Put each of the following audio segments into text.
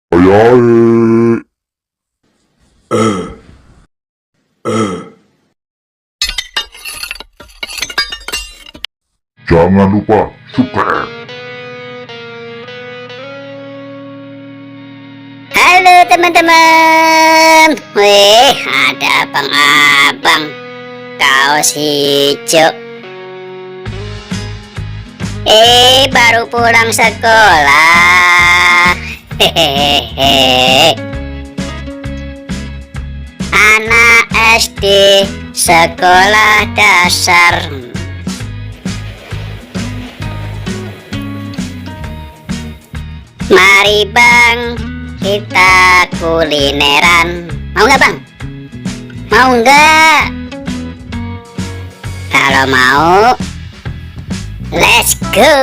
Ayo, jangan lupa subscribe. Halo teman-teman. Wih, ada abang-abang kaos hijau. Baru pulang sekolah. Hehehe. Anak SD sekolah dasar. Mari bang, kita kulineran. Mau nggak bang? Mau nggak? Kalau mau, let's go.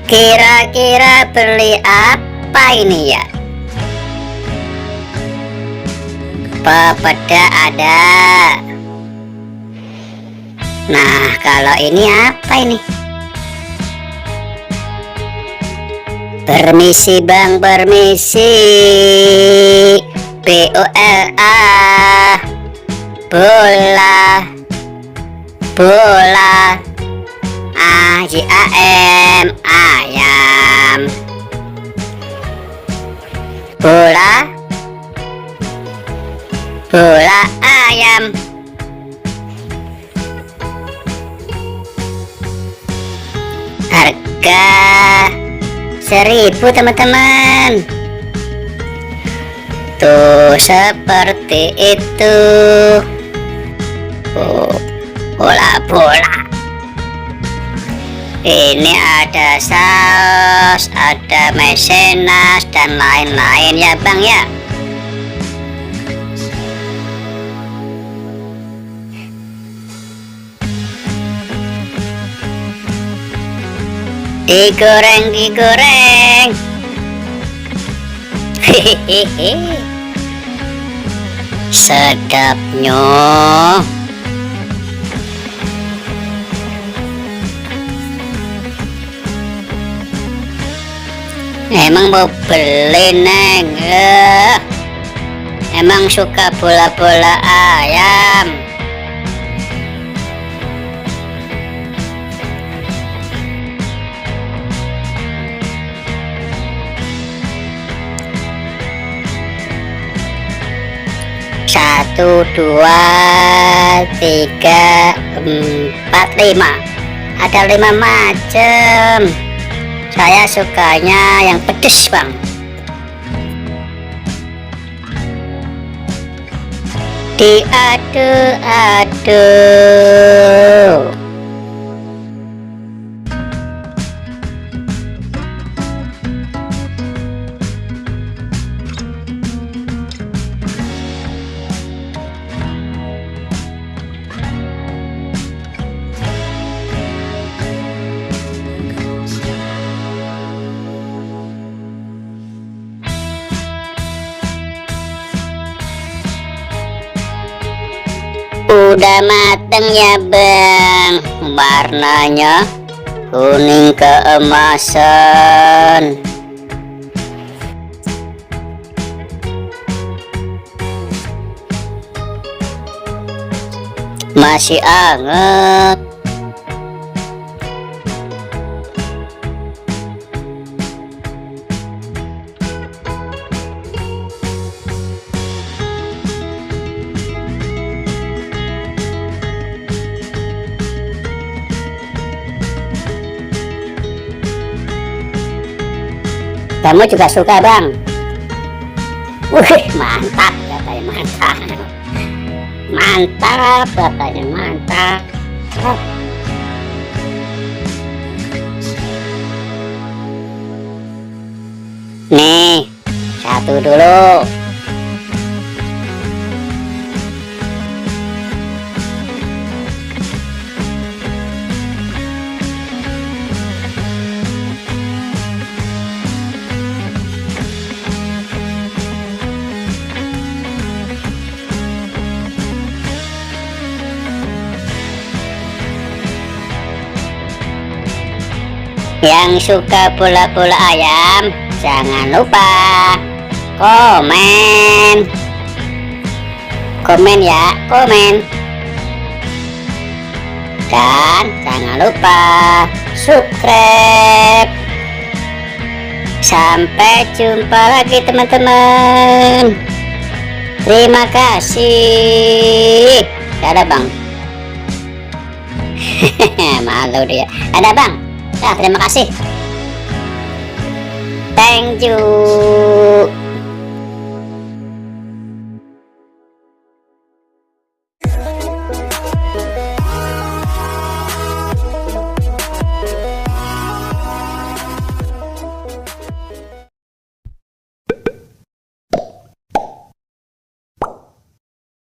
Kira-kira beli apa ini ya? Pepeda ada. Nah, kalau ini apa ini? Permisi bang, permisi. BOLA, bola, bola. AJAM, ayam. Bola, bola ayam. Harga 1.000 teman-teman. Tuh seperti itu. Oh, bola-bola. Ini ada saus, ada mecenas dan lain-lain ya bang ya. Digoreng. Hehehe. Sedapnya. Emang mau beli neng? Emang suka bola-bola ayam? Satu, dua, tiga, empat, lima. Ada 5 macam. Saya sukanya yang pedes bang. Diaduk-aduk. Udah mateng ya bang, warnanya kuning keemasan. Masih anget. Kamu juga suka bang? Wih, mantap katanya, mantap. Mantap katanya, mantap. Nih, satu dulu. Yang suka bola-bola ayam, jangan lupa komen. Komen ya, komen. Dan jangan lupa subscribe. Sampai jumpa lagi teman-teman. Terima kasih. Dadah bang. Malu dia. Ada bang. Nah, terima kasih. Thank you.